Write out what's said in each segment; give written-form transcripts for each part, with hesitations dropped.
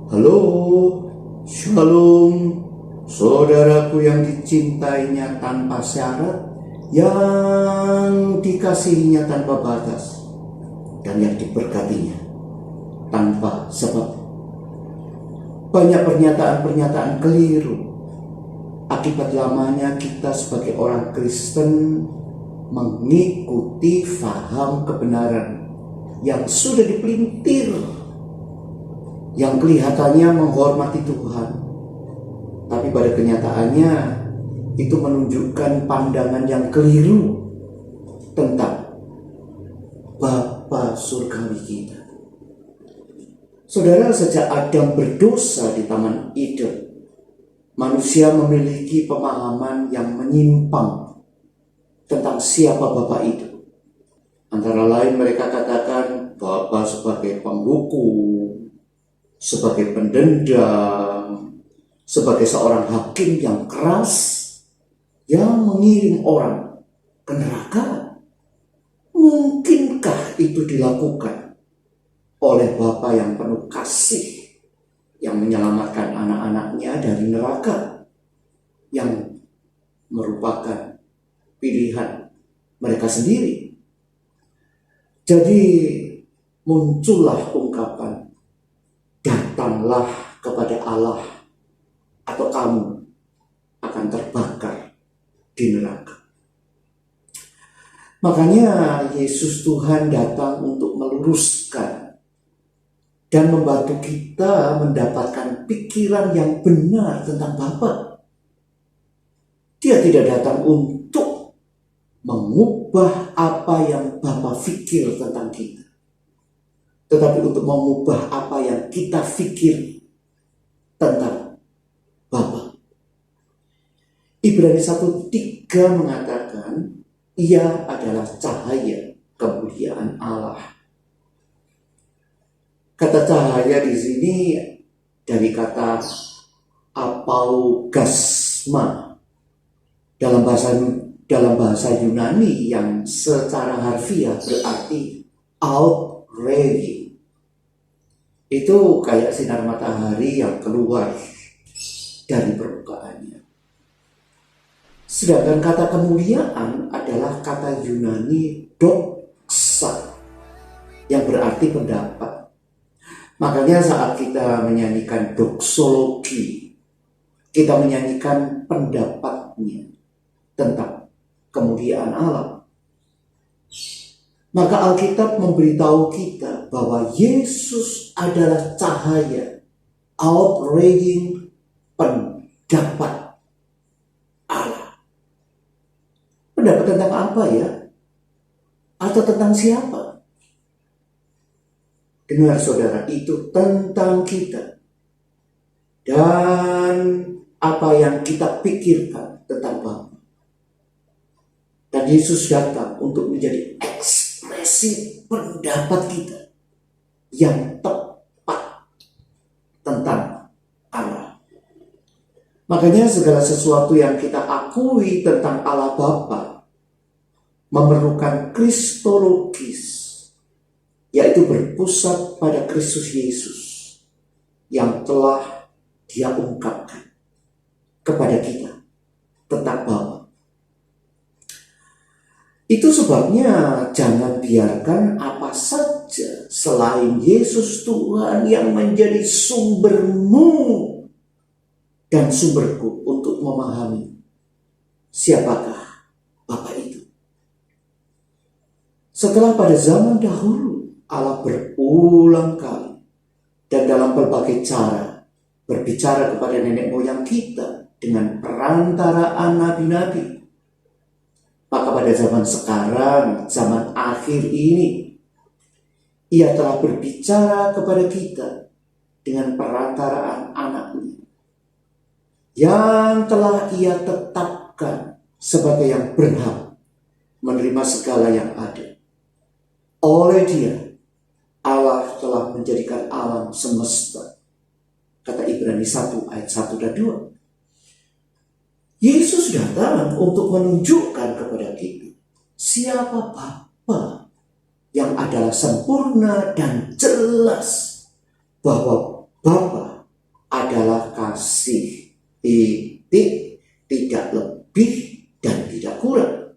Halo, Shalom, saudaraku yang dicintainya tanpa syarat, yang dikasihinya tanpa batas, dan yang diberkatinya tanpa sebab. Banyak pernyataan-pernyataan keliru akibat lamanya kita sebagai orang Kristen mengikuti faham kebenaran yang sudah dipelintir, yang kelihatannya menghormati Tuhan, tapi pada kenyataannya itu menunjukkan pandangan yang keliru tentang Bapa surgawi kita. Saudara, sejak Adam berdosa di Taman Eden, manusia memiliki pemahaman yang menyimpang tentang siapa Bapa itu. Antara lain mereka katakan Bapa sebagai penghukum, sebagai pendendam, sebagai seorang hakim yang keras yang mengirim orang ke neraka. Mungkinkah itu dilakukan oleh Bapa yang penuh kasih, yang menyelamatkan anak-anaknya dari neraka, yang merupakan pilihan mereka sendiri? Jadi muncullah ungkapan, datanglah kepada Allah atau kamu akan terbakar di neraka. Makanya Yesus Tuhan datang untuk meluruskan dan membantu kita mendapatkan pikiran yang benar tentang Bapa. Dia tidak datang untuk mengubah apa yang Bapa pikir tentang kita, tetapi untuk mengubah apa yang kita pikir tentang Bapa. Ibrani 1:3 mengatakan, Ia adalah cahaya kemuliaan Allah. Kata cahaya di sini dari kata apaugasma dalam bahasa Yunani yang secara harfiah berarti outraging. Itu kayak sinar matahari yang keluar dari permukaannya. Sedangkan kata kemuliaan adalah kata Yunani doxa yang berarti pendapat. Makanya saat kita menyanyikan doksologi, kita menyanyikan pendapatnya tentang kemuliaan Allah. Maka Alkitab memberitahu kita bahwa Yesus adalah cahaya, outraging pendapat Allah. Pendapat tentang apa ya? Atau tentang siapa? Dengar saudara, itu tentang kita. Dan apa yang kita pikirkan tentang Bapa. Dan Yesus datang untuk menjadi ekspresi pendapat kita yang tepat tentang Allah. Makanya segala sesuatu yang kita akui tentang Allah Bapa memerlukan kristologis, yaitu berpusat pada Kristus Yesus yang telah Dia ungkapkan kepada kita tentang Bapa. Itu sebabnya jangan biarkan apa saja selain Yesus Tuhan yang menjadi sumbermu dan sumberku untuk memahami siapakah Bapa itu. Setelah pada zaman dahulu Allah berulang kali dan dalam berbagai cara berbicara kepada nenek moyang kita dengan perantaraan nabi-nabi. Maka pada zaman sekarang, zaman akhir ini, Ia telah berbicara kepada kita dengan perantaraan anaknya yang telah Ia tetapkan sebagai yang berhak menerima segala yang ada. Oleh Dia, Allah telah menjadikan alam semesta. Kata Ibrani 1 ayat 1 dan 2. Yesus datang untuk menunjukkan kepada kita siapa Bapa yang adalah sempurna dan jelas bahwa Bapa kasih. Titik, tidak lebih dan tidak kurang.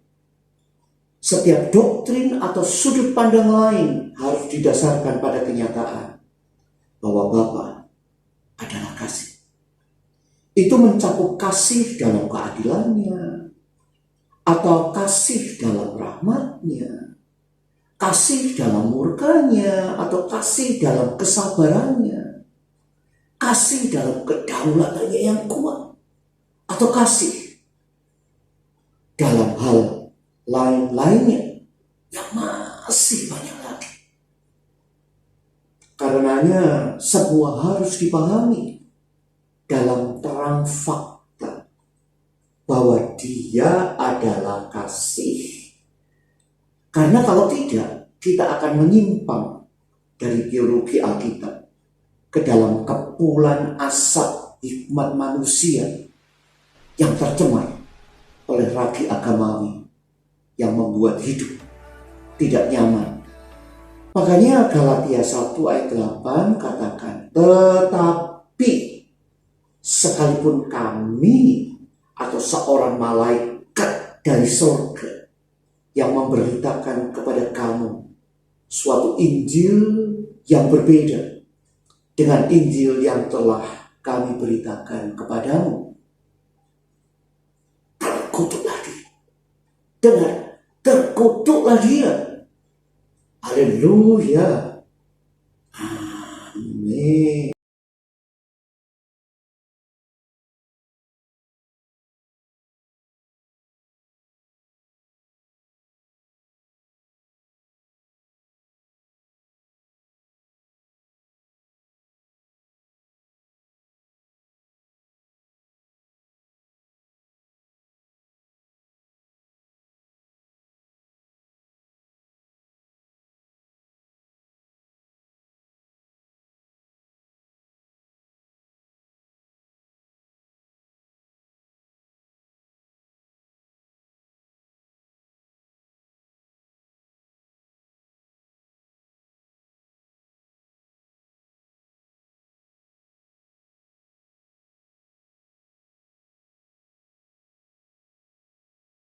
Setiap doktrin atau sudut pandang lain harus didasarkan pada kenyataan bahwa Bapa adalah kasih. Itu mencakup kasih dalam keadilannya, atau kasih dalam rahmatnya, kasih dalam murkanya, atau kasih dalam kesabarannya, kasih dalam kedaulatannya yang kuat, atau kasih dalam hal lain-lainnya yang masih banyak lagi. Karenanya semua harus dipahami dalam terang fakta bahwa Dia adalah kasih. Karena kalau tidak, kita akan menyimpang dari teologi Alkitab ke dalam kepulan asap hikmat manusia yang tercemar oleh ragi agamawi yang membuat hidup tidak nyaman. Makanya Galatia 1 ayat 8 katakan, tetapi sekalipun kami atau seorang malaikat dari surga yang memberitakan kepada kamu suatu Injil yang berbeda dengan Injil yang telah kami beritakan kepadamu, terkutuklah dia. Dengar, terkutuklah dia. Haleluya.